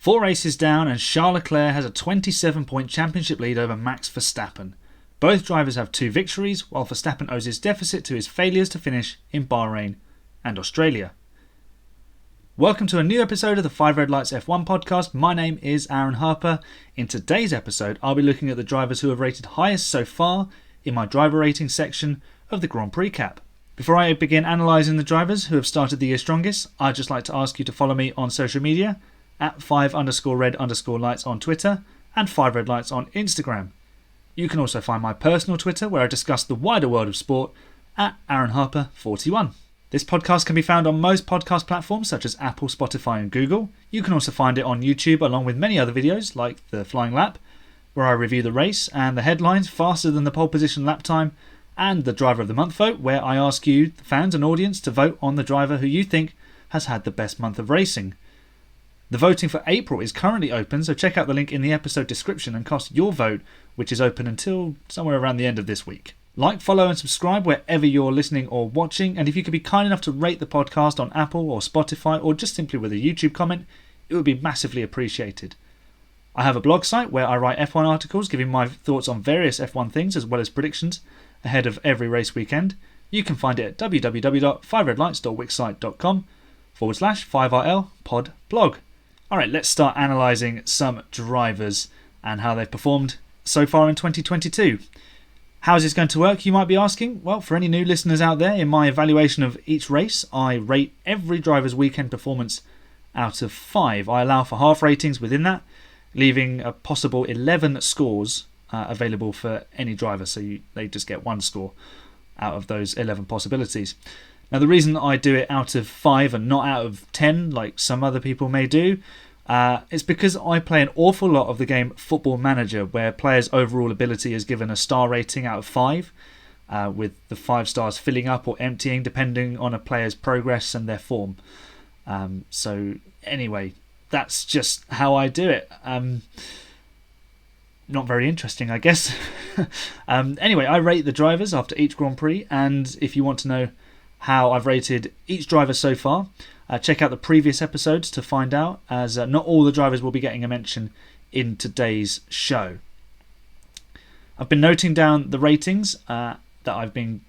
4 races down and Charles Leclerc has a 27-point championship lead over Max Verstappen. Both drivers have 2 victories, while Verstappen owes his deficit to his failures to finish in Bahrain and Australia. Welcome to a new episode of the 5 Red Lights F1 podcast. My name is Aaron Harper. In today's episode, I'll be looking at the drivers who have rated highest so far in my driver rating section of the Grand Prix Cap. Before I begin analysing the drivers who have started the year strongest, I'd just like to ask you to follow me on social media at 5_red_lights on Twitter and 5 Red Lights on Instagram. You can also find my personal Twitter where I discuss the wider world of sport at Aaron Harper 41. This podcast can be found on most podcast platforms such as Apple, Spotify and Google. You can also find it on YouTube along with many other videos like the Flying Lap, where I review the race and the headlines faster than the pole position lap time, and the Driver of the Month vote, where I ask you, the fans and audience, to vote on the driver who you think has had the best month of racing. The voting for April is currently open, so check out the link in the episode description and cast your vote, which is open until somewhere around the end of this week. Like, follow and subscribe wherever you're listening or watching, and if you could be kind enough to rate the podcast on Apple or Spotify or just simply with a YouTube comment, it would be massively appreciated. I have a blog site where I write F1 articles giving my thoughts on various F1 things as well as predictions ahead of every race weekend. You can find it at www.5redlights.wixsite.com/5RL pod blog. Alright, let's start analysing some drivers and how they've performed so far in 2022. How is this going to work, you might be asking? Well, for any new listeners out there, in my evaluation of each race, I rate every driver's weekend performance out of 5. I allow for half ratings within that, leaving a possible 11 scores available for any driver, so they just get 1 score out of those 11 possibilities. Now, the reason I do it out of 5 and not out of 10 like some other people may do is because I play an awful lot of the game Football Manager, where players' overall ability is given a star rating out of 5, with the 5 stars filling up or emptying depending on a player's progress and their form. So anyway, that's just how I do it. Not very interesting, I guess. Anyway, I rate the drivers after each Grand Prix, and if you want to know how I've rated each driver so far, check out the previous episodes to find out, as not all the drivers will be getting a mention in today's show. I've been noting down the ratings that I've been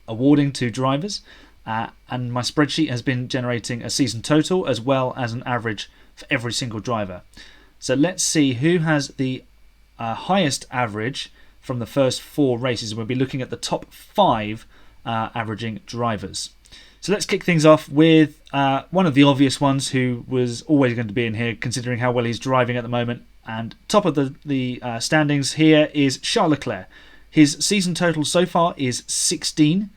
awarding to drivers, and my spreadsheet has been generating a season total as well as an average for every single driver. So let's see who has the highest average from the first 4 races. We'll be looking at the top 5 averaging drivers. So let's kick things off with one of the obvious ones who was always going to be in here considering how well he's driving at the moment. And top of the standings here is Charles Leclerc. His season total so far is 16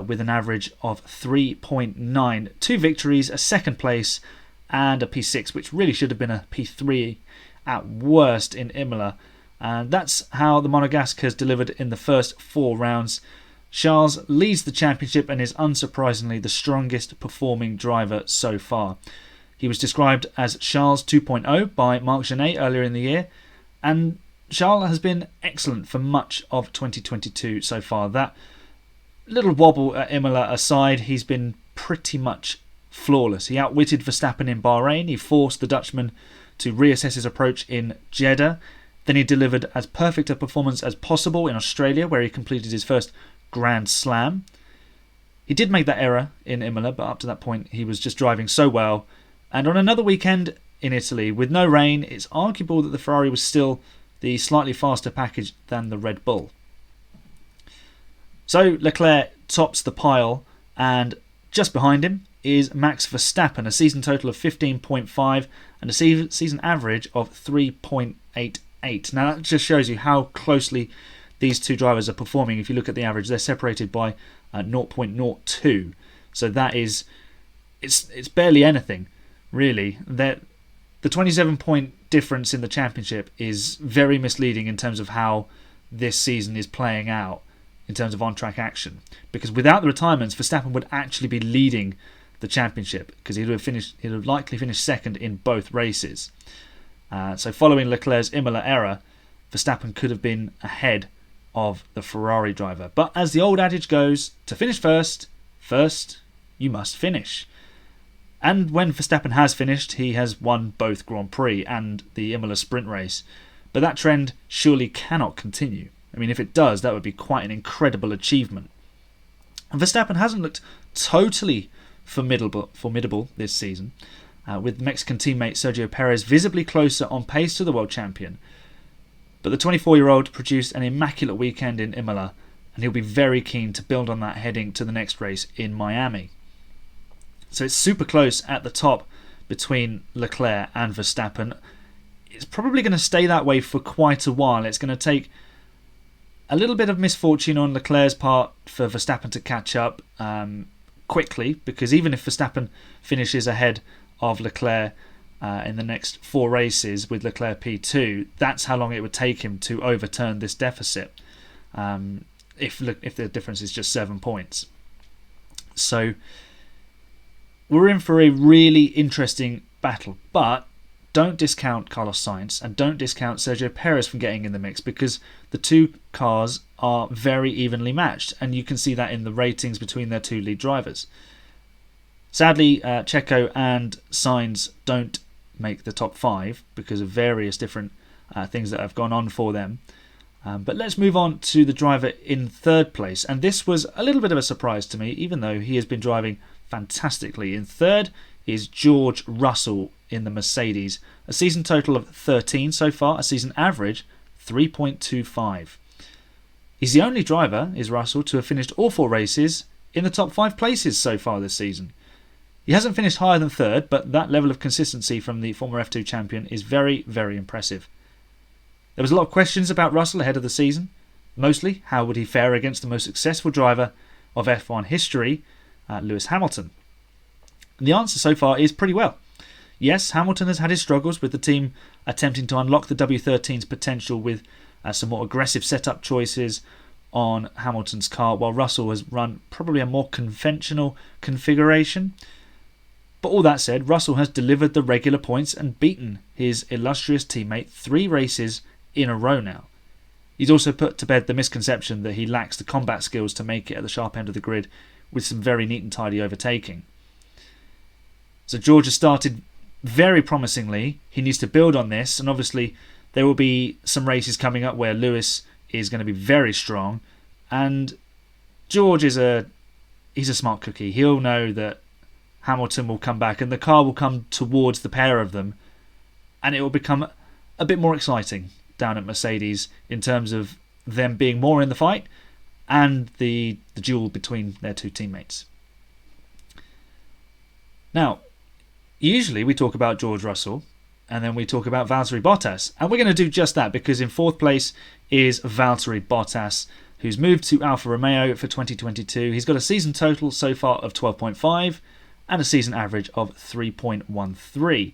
with an average of 3.9. 2 victories, a second place and a P6, which really should have been a P3 at worst in Imola. And that's how the Monegasque has delivered in the first 4 rounds. Charles leads the championship and is unsurprisingly the strongest performing driver so far. He was described as Charles 2.0 by Marc Genet earlier in the year, and Charles has been excellent for much of 2022 so far. That little wobble at Imola aside, he's been pretty much flawless. He outwitted Verstappen in Bahrain. He forced the Dutchman to reassess his approach in Jeddah. Then he delivered as perfect a performance as possible in Australia, where he completed his first Grand Slam. He did make that error in Imola, but up to that point he was just driving so well. And on another weekend in Italy with no rain, it's arguable that the Ferrari was still the slightly faster package than the Red Bull. So Leclerc tops the pile, and just behind him is Max Verstappen, a season total of 15.5 and a season average of 3.88. Now that just shows you how closely these two drivers are performing. If you look at the average, they're separated by 0.02. So that is, it's barely anything, really. The 27-point difference in the championship is very misleading in terms of how this season is playing out in terms of on-track action. Because without the retirements, Verstappen would actually be leading the championship because he would have likely finished second in both races. So following Leclerc's Imola error, Verstappen could have been ahead of the Ferrari driver. But as the old adage goes, to finish first you must finish. And when Verstappen has finished, he has won both Grand Prix and the Imola sprint race. But that trend surely cannot continue. I mean, if it does, that would be quite an incredible achievement. And Verstappen hasn't looked totally formidable this season, with Mexican teammate Sergio Perez visibly closer on pace to the world champion. But the 24-year-old produced an immaculate weekend in Imola, and he'll be very keen to build on that heading to the next race in Miami. So it's super close at the top between Leclerc and Verstappen. It's probably going to stay that way for quite a while. It's going to take a little bit of misfortune on Leclerc's part for Verstappen to catch up quickly, because even if Verstappen finishes ahead of Leclerc in the next 4 races with Leclerc P2, that's how long it would take him to overturn this deficit, if the difference is just 7 points. So we're in for a really interesting battle, but don't discount Carlos Sainz and don't discount Sergio Perez from getting in the mix, because the two cars are very evenly matched, and you can see that in the ratings between their two lead drivers. Sadly, Checo and Sainz don't make the top 5 because of various different things that have gone on for them. But let's move on to the driver in 3rd place, and this was a little bit of a surprise to me, even though he has been driving fantastically. In 3rd is George Russell in the Mercedes. A season total of 13 so far, a season average 3.25. He's the only driver, is Russell, to have finished all 4 races in the top 5 places so far this season. He hasn't finished higher than 3rd, but that level of consistency from the former F2 champion is very, very impressive. There was a lot of questions about Russell ahead of the season. Mostly, how would he fare against the most successful driver of F1 history, Lewis Hamilton? And the answer so far is pretty well. Yes, Hamilton has had his struggles, with the team attempting to unlock the W13's potential with some more aggressive setup choices on Hamilton's car, while Russell has run probably a more conventional configuration. But all that said, Russell has delivered the regular points and beaten his illustrious teammate 3 races in a row now. He's also put to bed the misconception that he lacks the combat skills to make it at the sharp end of the grid, with some very neat and tidy overtaking. So George has started very promisingly. He needs to build on this, and obviously there will be some races coming up where Lewis is going to be very strong, and George is he's a smart cookie. He'll know that Hamilton will come back and the car will come towards the pair of them, and it will become a bit more exciting down at Mercedes in terms of them being more in the fight and the duel between their two teammates. Now, usually we talk about George Russell and then we talk about Valtteri Bottas, and we're going to do just that, because in 4th place is Valtteri Bottas, who's moved to Alfa Romeo for 2022. He's got a season total so far of 12.5 and a season average of 3.13.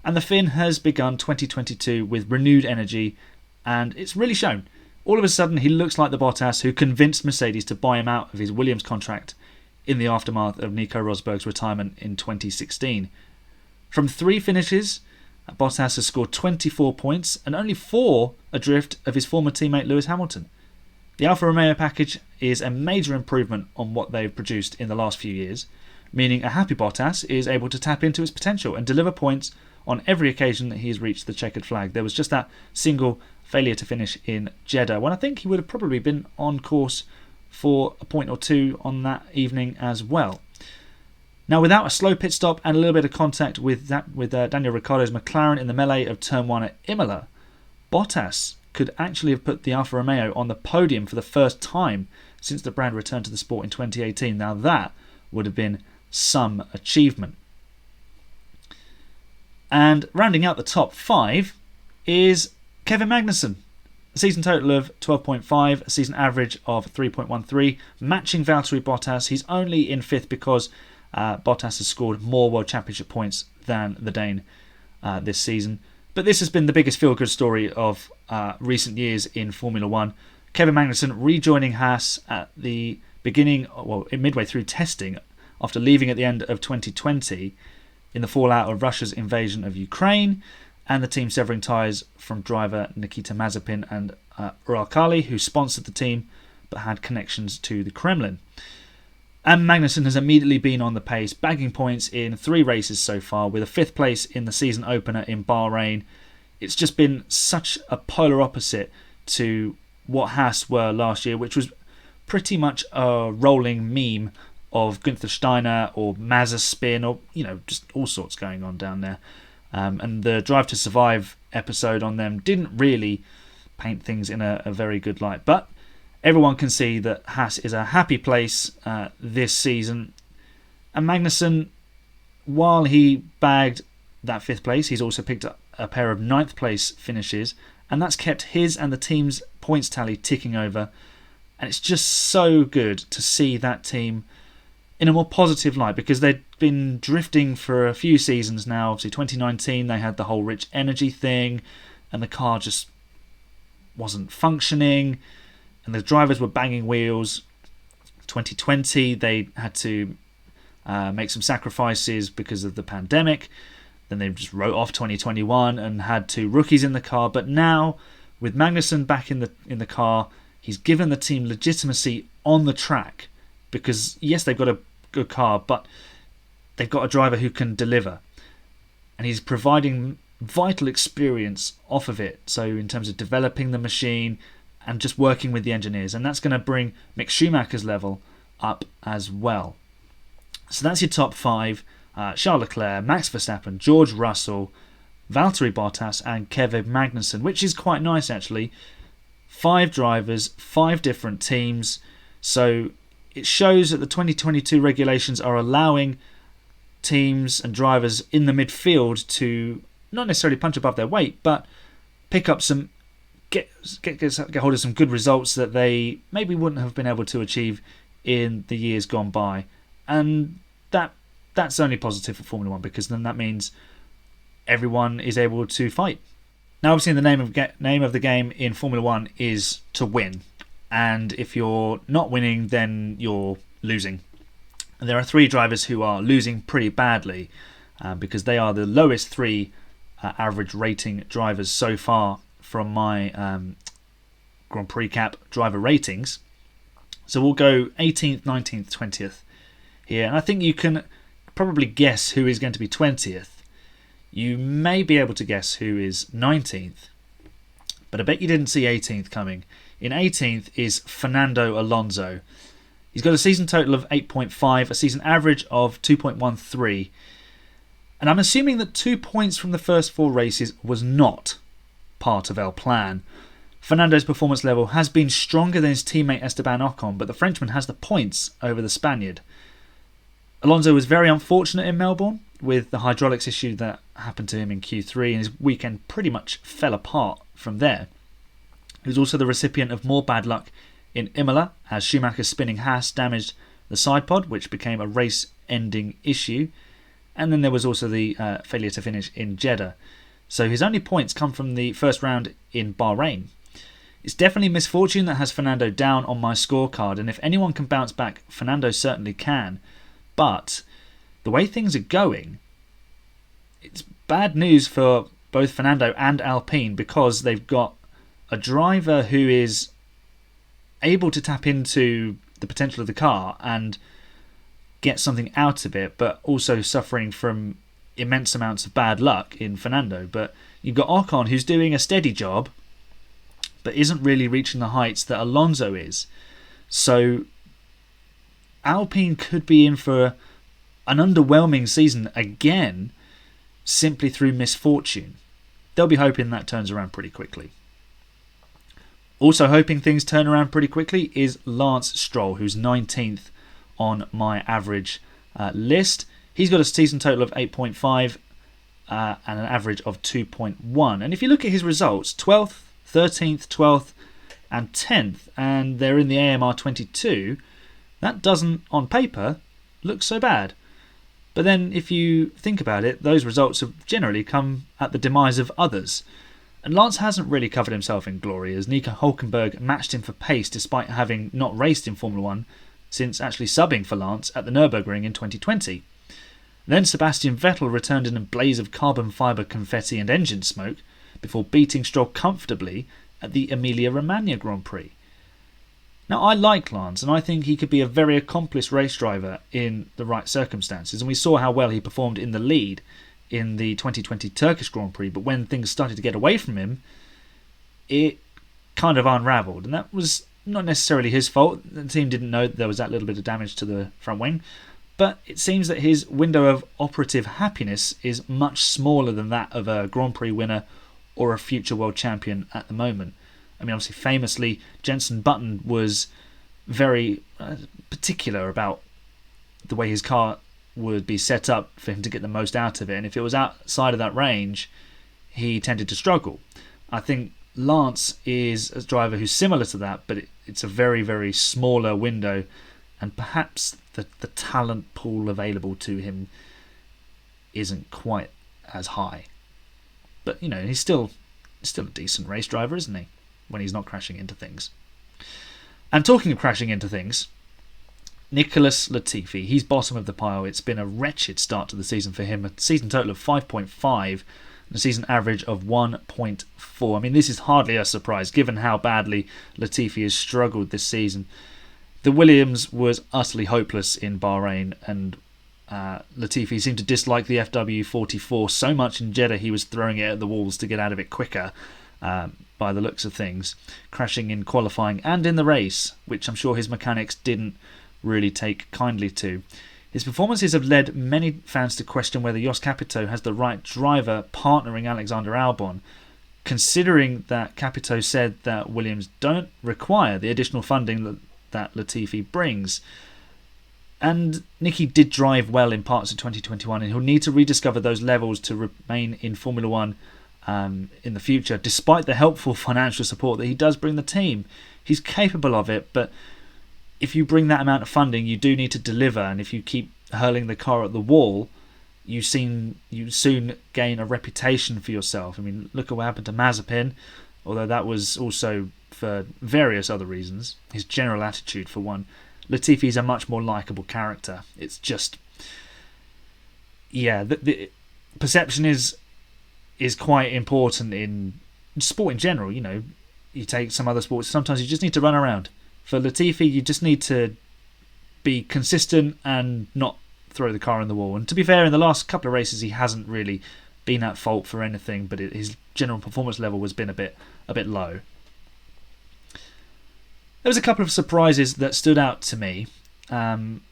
And the Finn has begun 2022 with renewed energy, and it's really shown. All of a sudden, he looks like the Bottas who convinced Mercedes to buy him out of his Williams contract in the aftermath of Nico Rosberg's retirement in 2016. From 3 finishes, Bottas has scored 24 points and only 4 adrift of his former teammate Lewis Hamilton. The Alfa Romeo package is a major improvement on what they've produced in the last few years, meaning a happy Bottas is able to tap into his potential and deliver points on every occasion that he's reached the checkered flag. There was just that single failure to finish in Jeddah, when I think he would have probably been on course for a point or 2 on that evening as well. Now, without a slow pit stop and a little bit of contact with Daniel Ricciardo's McLaren in the melee of Turn 1 at Imola, Bottas could actually have put the Alfa Romeo on the podium for the first time since the brand returned to the sport in 2018. Now that would have been some achievement. And rounding out the top 5 is Kevin Magnussen. A season total of 12.5, a season average of 3.13, matching Valtteri Bottas. He's only in 5th because Bottas has scored more World Championship points than the Dane this season. But this has been the biggest feel-good story of recent years in Formula 1. Kevin Magnussen rejoining Haas at the beginning, midway through testing, after leaving at the end of 2020 in the fallout of Russia's invasion of Ukraine and the team severing ties from driver Nikita Mazepin and Uralkali, who sponsored the team but had connections to the Kremlin. And Magnussen has immediately been on the pace, bagging points in 3 races so far, with a 5th place in the season opener in Bahrain. It's just been such a polar opposite to what Haas were last year, which was pretty much a rolling meme of Günther Steiner or Mazepin, or just all sorts going on down there. And the Drive to Survive episode on them didn't really paint things in a very good light. But everyone can see that Haas is a happy place this season. And Magnussen, while he bagged that 5th place, he's also picked up a pair of 9th place finishes, and that's kept his and the team's points tally ticking over. And it's just so good to see that team in a more positive light, because they've been drifting for a few seasons now. Obviously 2019 they had the whole rich energy thing, and the car just wasn't functioning, and the drivers were banging wheels. 2020 they had to make some sacrifices because of the pandemic. Then they just wrote off 2021 and had 2 rookies in the car. But now, with Magnussen back in the car, he's given the team legitimacy on the track, because yes, they've got a good car, but they've got a driver who can deliver, and he's providing vital experience off of it. So in terms of developing the machine and just working with the engineers, and that's going to bring Mick Schumacher's level up as well. So that's your top 5. Charles Leclerc, Max Verstappen, George Russell, Valtteri Bottas and Kevin Magnussen, which is quite nice actually. 5 drivers, 5 different teams. So it shows that the 2022 regulations are allowing teams and drivers in the midfield to not necessarily punch above their weight, but pick up some, get hold of some good results that they maybe wouldn't have been able to achieve in the years gone by. And that's only positive for Formula 1, because then that means everyone is able to fight. Now, obviously, the name of the game in Formula 1 is to win. And if you're not winning, then you're losing. And there are 3 drivers who are losing pretty badly, because they are the lowest 3 average rating drivers so far from my Grand Prix Cap driver ratings. So we'll go 18th, 19th, 20th here. And I think you can probably guess who is going to be 20th. You may be able to guess who is 19th, but I bet you didn't see 18th coming. In 18th is Fernando Alonso. He's got a season total of 8.5, a season average of 2.13. And I'm assuming that 2 points from the first 4 races was not part of our plan. Fernando's performance level has been stronger than his teammate Esteban Ocon, but the Frenchman has the points over the Spaniard. Alonso was very unfortunate in Melbourne with the hydraulics issue that happened to him in Q3, and his weekend pretty much fell apart from there. He was also the recipient of more bad luck in Imola, as Schumacher's spinning Haas damaged the side pod, which became a race-ending issue. And then there was also the failure to finish in Jeddah. So his only points come from the first round in Bahrain. It's definitely misfortune that has Fernando down on my scorecard, and if anyone can bounce back, Fernando certainly can. But the way things are going, it's bad news for both Fernando and Alpine, because they've got a driver who is able to tap into the potential of the car and get something out of it, but also suffering from immense amounts of bad luck in Fernando. But you've got Ocon, who's doing a steady job, but isn't really reaching the heights that Alonso is. So Alpine could be in for an underwhelming season again, simply through misfortune. They'll be hoping that turns around pretty quickly. Also hoping things turn around pretty quickly is Lance Stroll, who's 19th on my average list. He's got a season total of 8.5 and an average of 2.1. And if you look at his results, 12th, 13th, 12th and 10th, and they're in the AMR 22, that doesn't, on paper, look so bad. But then if you think about it, those results have generally come at the demise of others. And Lance hasn't really covered himself in glory, as Nico Hülkenberg matched him for pace despite having not raced in Formula 1 since actually subbing for Lance at the Nürburgring in 2020. Then Sebastian Vettel returned in a blaze of carbon fibre confetti and engine smoke before beating Stroll comfortably at the Emilia-Romagna Grand Prix. Now, I like Lance, and I think he could be a very accomplished race driver in the right circumstances, and we saw how well he performed in the lead in the 2020 Turkish Grand Prix, but when things started to get away from him, it kind of unravelled, and that was not necessarily his fault. The team didn't know that there was that little bit of damage to the front wing, but it seems that his window of operative happiness is much smaller than that of a Grand Prix winner or a future world champion at the moment. I mean, obviously, famously, Jenson Button was very particular about the way his car would be set up for him to get the most out of it, and if it was outside of that range, he tended to struggle. I think Lance is a driver who's similar to that, but it's a very, very smaller window, and perhaps the talent pool available to him isn't quite as high. But, he's still a decent race driver, isn't he, when he's not crashing into things. And talking of crashing into things, Nicholas Latifi, he's bottom of the pile. It's been a wretched start to the season for him, a season total of 5.5 and a season average of 1.4. I mean, this is hardly a surprise given how badly Latifi has struggled this season. The Williams was utterly hopeless in Bahrain, and Latifi seemed to dislike the FW44 so much in Jeddah he was throwing it at the walls to get out of it quicker, by the looks of things, crashing in qualifying and in the race, which I'm sure his mechanics didn't really take kindly to. His performances have led many fans to question whether Jos Capito has the right driver partnering Alexander Albon, considering that Capito said that Williams don't require the additional funding that Latifi brings. And Nicky did drive well in parts of 2021, and he'll need to rediscover those levels to remain in Formula 1 in the future, despite the helpful financial support that he does bring the team. He's capable of it, but if you bring that amount of funding, you do need to deliver, and if you keep hurling the car at the wall, you soon gain a reputation for yourself. I mean, look at what happened to Mazepin, although that was also for various other reasons. His general attitude, for one. Latifi's a much more likeable character. It's just, the perception is quite important in sport in general. You take some other sports, sometimes you just need to run around. For Latifi, you just need to be consistent and not throw the car in the wall. And to be fair, in the last couple of races, he hasn't really been at fault for anything, but his general performance level has been a bit low. There was a couple of surprises that stood out to me, and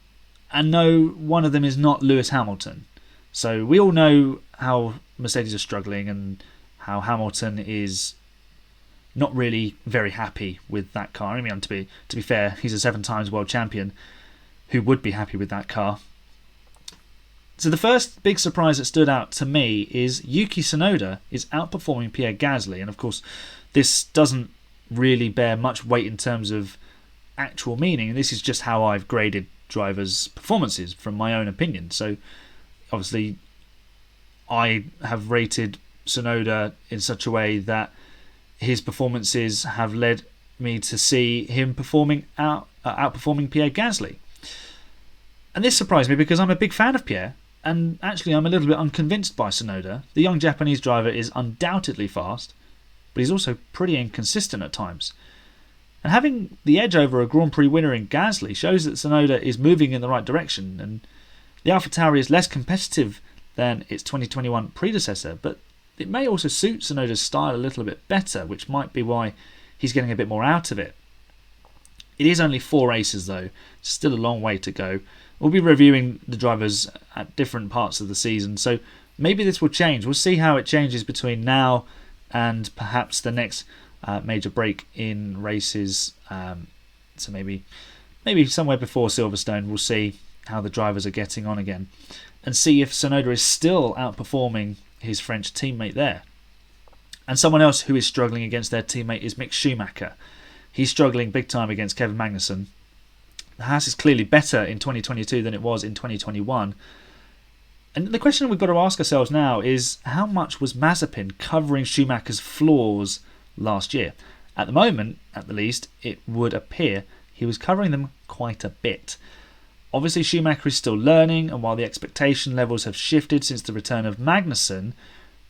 no, one of them is not Lewis Hamilton. So we all know how Mercedes are struggling and how Hamilton is not really very happy with that car. I mean, to be fair, he's a 7 times world champion who would be happy with that car. So the first big surprise that stood out to me is Yuki Tsunoda is outperforming Pierre Gasly, and of course this doesn't really bear much weight in terms of actual meaning, and this is just how I've graded drivers' performances from my own opinion. So obviously I have rated Tsunoda in such a way that his performances have led me to see him outperforming Pierre Gasly. And this surprised me because I'm a big fan of Pierre, and actually I'm a little bit unconvinced by Tsunoda. The young Japanese driver is undoubtedly fast, but he's also pretty inconsistent at times. And having the edge over a Grand Prix winner in Gasly shows that Tsunoda is moving in the right direction, and the AlphaTauri is less competitive than its 2021 predecessor, but it may also suit Tsunoda's style a little bit better, which might be why he's getting a bit more out of it. It is only 4 races though, still a long way to go. We'll be reviewing the drivers at different parts of the season, so maybe this will change. We'll see how it changes between now and perhaps the next major break in races. So maybe somewhere before Silverstone, we'll see how the drivers are getting on again and see if Tsunoda is still outperforming his French teammate there. And someone else who is struggling against their teammate is Mick Schumacher. He's struggling big time against Kevin Magnussen. The Haas is clearly better in 2022 than it was in 2021. And the question we've got to ask ourselves now is, how much was Mazepin covering Schumacher's flaws last year? At the moment, at the least, it would appear he was covering them quite a bit. Obviously, Schumacher is still learning, and while the expectation levels have shifted since the return of Magnussen,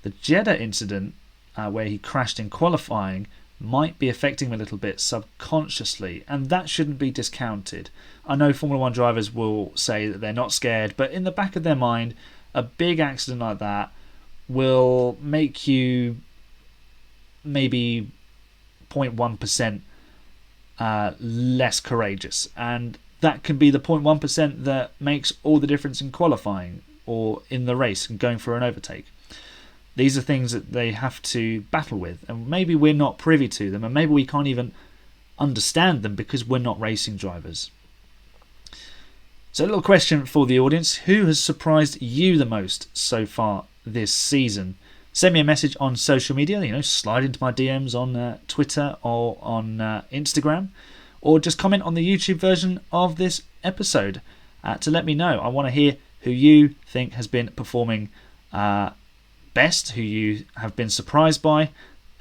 the Jeddah incident, where he crashed in qualifying, might be affecting them a little bit subconsciously, and that shouldn't be discounted. I know Formula 1 drivers will say that they're not scared, but in the back of their mind, a big accident like that will make you maybe 0.1% less courageous, and that can be the 0.1% that makes all the difference in qualifying or in the race and going for an overtake. These are things that they have to battle with, and maybe we're not privy to them, and maybe we can't even understand them because we're not racing drivers. So a little question for the audience: who has surprised you the most so far this season? Send me a message on social media, slide into my DMs on Twitter or on Instagram, or just comment on the YouTube version of this episode to let me know. I want to hear who you think has been performing best, who you have been surprised by,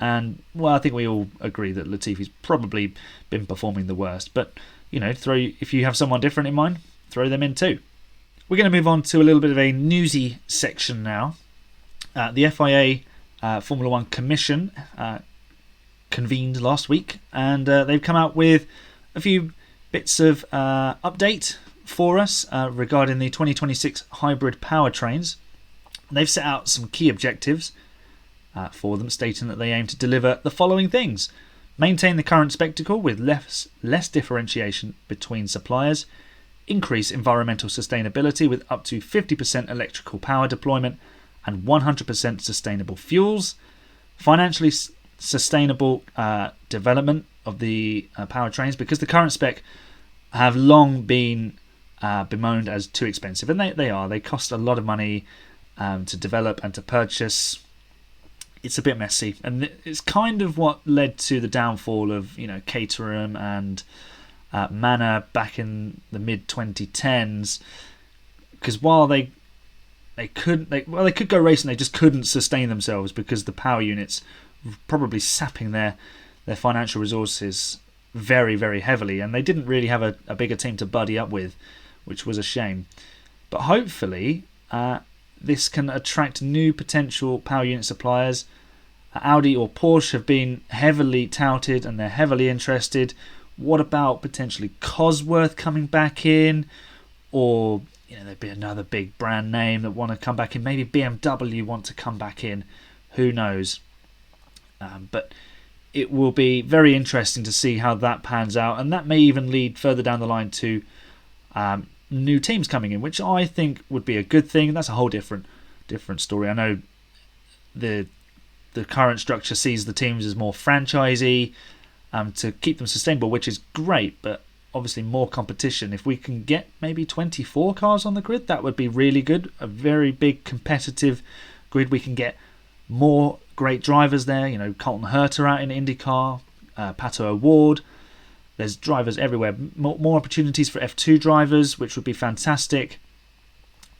and I think we all agree that Latifi's probably been performing the worst, but if you have someone different in mind, throw them in too. We're going to move on to a little bit of a newsy section now. The FIA Formula 1 Commission convened last week, and they've come out with a few bits of update for us regarding the 2026 hybrid powertrains. They've set out some key objectives for them, stating that they aim to deliver the following things: maintain the current spectacle with less differentiation between suppliers, increase environmental sustainability with up to 50% electrical power deployment and 100% sustainable fuels, financially sustainable development of the powertrains, because the current spec have long been bemoaned as too expensive, and they cost a lot of money to develop and to purchase. It's a bit messy, and it's kind of what led to the downfall of Caterham and Manor back in the mid 2010s, because while they could go racing, they just couldn't sustain themselves because the power units were probably sapping their financial resources very, very heavily, and they didn't really have a bigger team to buddy up with, which was a shame. But hopefully this can attract new potential power unit suppliers. Audi or Porsche have been heavily touted and they're heavily interested. What about potentially Cosworth coming back in? Or there'd be another big brand name that want to come back in. Maybe BMW want to come back in. Who knows? But it will be very interesting to see how that pans out. And that may even lead further down the line to new teams coming in, which I think would be a good thing. And that's a whole different story. I know the current structure sees the teams as more franchisee to keep them sustainable, which is great, but obviously more competition. If we can get maybe 24 cars on the grid, that would be really good. A very big competitive grid. We can get more great drivers there. Colton Herta out in IndyCar, Pato O'Ward. There's drivers everywhere. More opportunities for F2 drivers, which would be fantastic.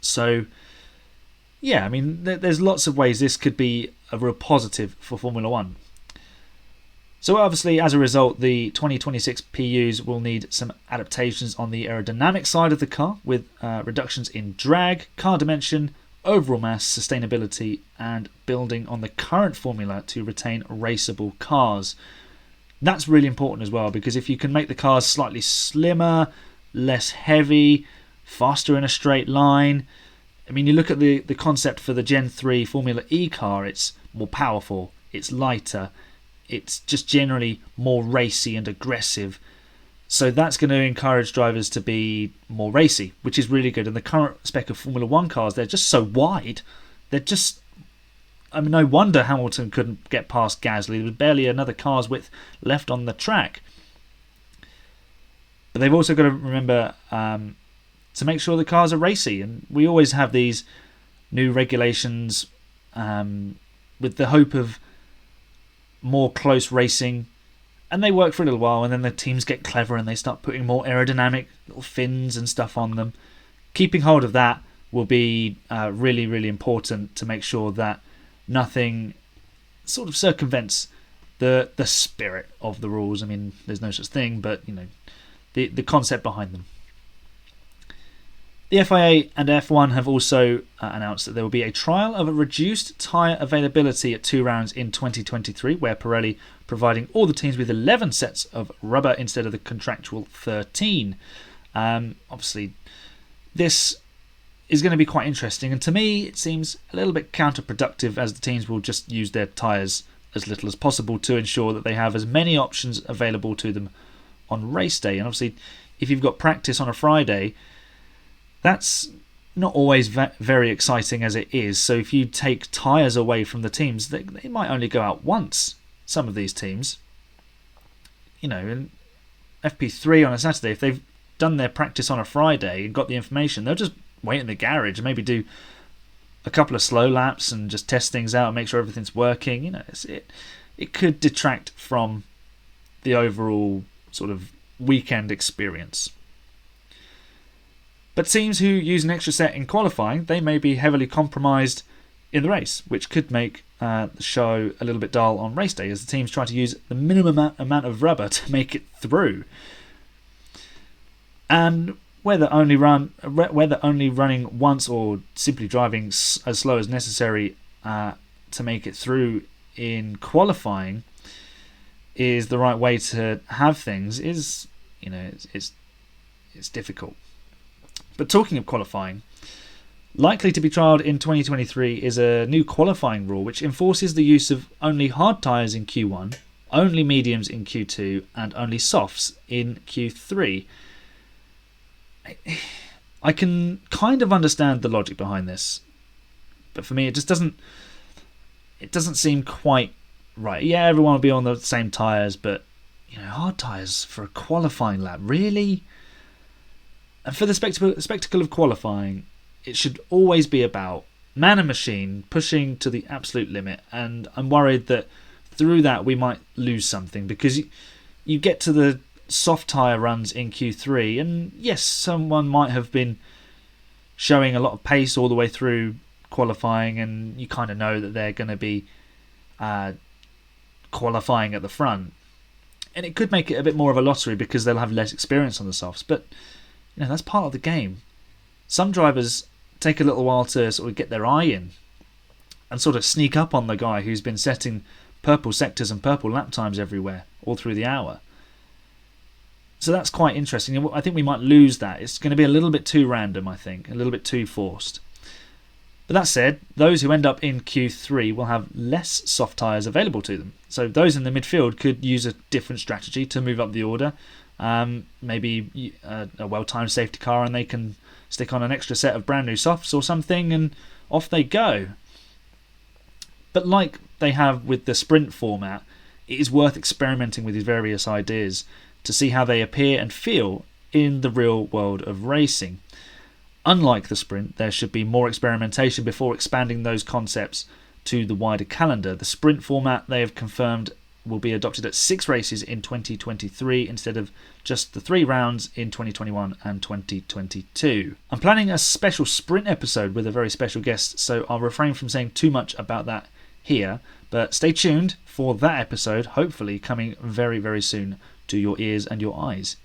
So, yeah, there's lots of ways this could be a real positive for Formula 1. So obviously, as a result, the 2026 PUs will need some adaptations on the aerodynamic side of the car, with reductions in drag, car dimension, overall mass, sustainability, and building on the current formula to retain raceable cars. That's really important as well, because if you can make the cars slightly slimmer, less heavy, faster in a straight line. You look at the concept for the Gen 3 Formula E car, it's more powerful, it's lighter, it's just generally more racy and aggressive. So that's going to encourage drivers to be more racy, which is really good. And the current spec of Formula 1 cars, they're just so wide. They're just... no wonder Hamilton couldn't get past Gasly. There was barely another car's width left on the track. But they've also got to remember to make sure the cars are racy. And we always have these new regulations with the hope of more close racing, and they work for a little while, and then the teams get clever and they start putting more aerodynamic little fins and stuff on them. Keeping hold of that will be really, really important to make sure that nothing sort of circumvents the spirit of the rules. There's no such thing, but the concept behind them. The FIA and F1 have also announced that there will be a trial of a reduced tyre availability at 2 rounds in 2023, where Pirelli providing all the teams with 11 sets of rubber instead of the contractual 13. Obviously, this is going to be quite interesting, and to me it seems a little bit counterproductive, as the teams will just use their tyres as little as possible to ensure that they have as many options available to them on race day. And obviously, if you've got practice on a Friday, that's not always very exciting as it is. So if you take tyres away from the teams, they might only go out once, some of these teams. You know, in FP3 on a Saturday, if they've done their practice on a Friday and got the information, they'll just wait in the garage and maybe do a couple of slow laps and just test things out and make sure everything's working. You know, it could detract from the overall sort of weekend experience. But teams who use an extra set in qualifying, they may be heavily compromised in the race, which could make the show a little bit dull on race day, as the teams try to use the minimum amount of rubber to make it through. And whether only running once or simply driving as slow as necessary to make it through in qualifying is the right way to have things is, you know, it's difficult. But talking of qualifying, likely to be trialled in 2023 is a new qualifying rule which enforces the use of only hard tyres in Q1, only mediums in Q2, and only softs in Q3. I can kind of understand the logic behind this, but for me it just doesn't seem quite right. Yeah, everyone will be on the same tyres, but you know, hard tyres for a qualifying lap, really? And for the spectacle of qualifying, it should always be about man and machine pushing to the absolute limit, and I'm worried that through that we might lose something, because you get to the soft tyre runs in Q3, and yes, someone might have been showing a lot of pace all the way through qualifying, and you kind of know that they're going to be qualifying at the front, and it could make it a bit more of a lottery because they'll have less experience on the softs. But you know, that's part of the game. Some drivers take a little while to sort of get their eye in and sort of sneak up on the guy who's been setting purple sectors and purple lap times everywhere all through the hour. So that's quite interesting. I think we might lose that. It's going to be a little bit too random, I think, a little bit too forced. But that said, those who end up in Q3 will have less soft tyres available to them. So those in the midfield could use a different strategy to move up the order. Maybe a well-timed safety car, and they can stick on an extra set of brand new softs or something, and off they go. But like they have with the sprint format, it is worth experimenting with these various ideas to see how they appear and feel in the real world of racing. Unlike the sprint, there should be more experimentation before expanding those concepts to the wider calendar. The sprint format, they have confirmed, will be adopted at 6 races in 2023 instead of just the 3 rounds in 2021 and 2022. I'm planning a special sprint episode with a very special guest, so I'll refrain from saying too much about that here, but stay tuned for that episode, hopefully coming very, very soon to your ears and your eyes.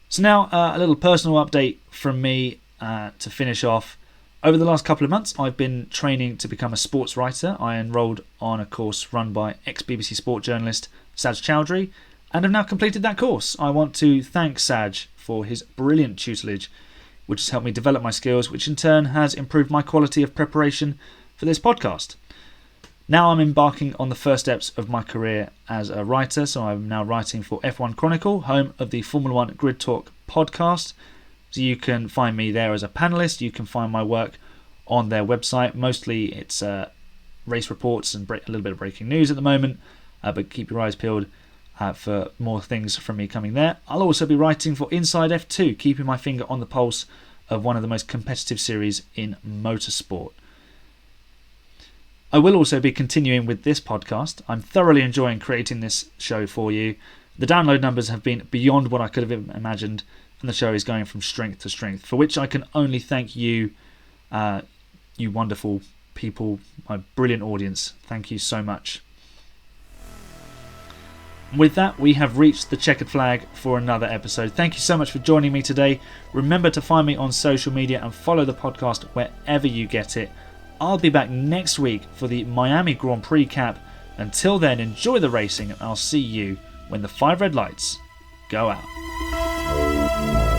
So now a little personal update from me to finish off. Over the last couple of months, I've been training to become a sports writer. I enrolled on a course run by ex-BBC Sport journalist Saj Chowdhury, and have now completed that course. I want to thank Saj for his brilliant tutelage, which has helped me develop my skills, which in turn has improved my quality of preparation for this podcast. Now I'm embarking on the first steps of my career as a writer, so I'm now writing for F1 Chronicle, home of the Formula 1 Grid Talk podcast. So you can find me there as a panellist. You can find my work on their website. Mostly it's race reports and a little bit of breaking news at the moment, but keep your eyes peeled for more things from me coming there. I'll also be writing for Inside F2, keeping my finger on the pulse of one of the most competitive series in motorsport. I will also be continuing with this podcast. I'm thoroughly enjoying creating this show for you. The download numbers have been beyond what I could have imagined, and the show is going from strength to strength, for which I can only thank you, you wonderful people, my brilliant audience. Thank you so much. With that, we have reached the checkered flag for another episode. Thank you so much for joining me today. Remember to find me on social media and follow the podcast wherever you get it. I'll be back next week for the Miami Grand Prix cap. Until then, enjoy the racing and I'll see you when the 5 red lights go out.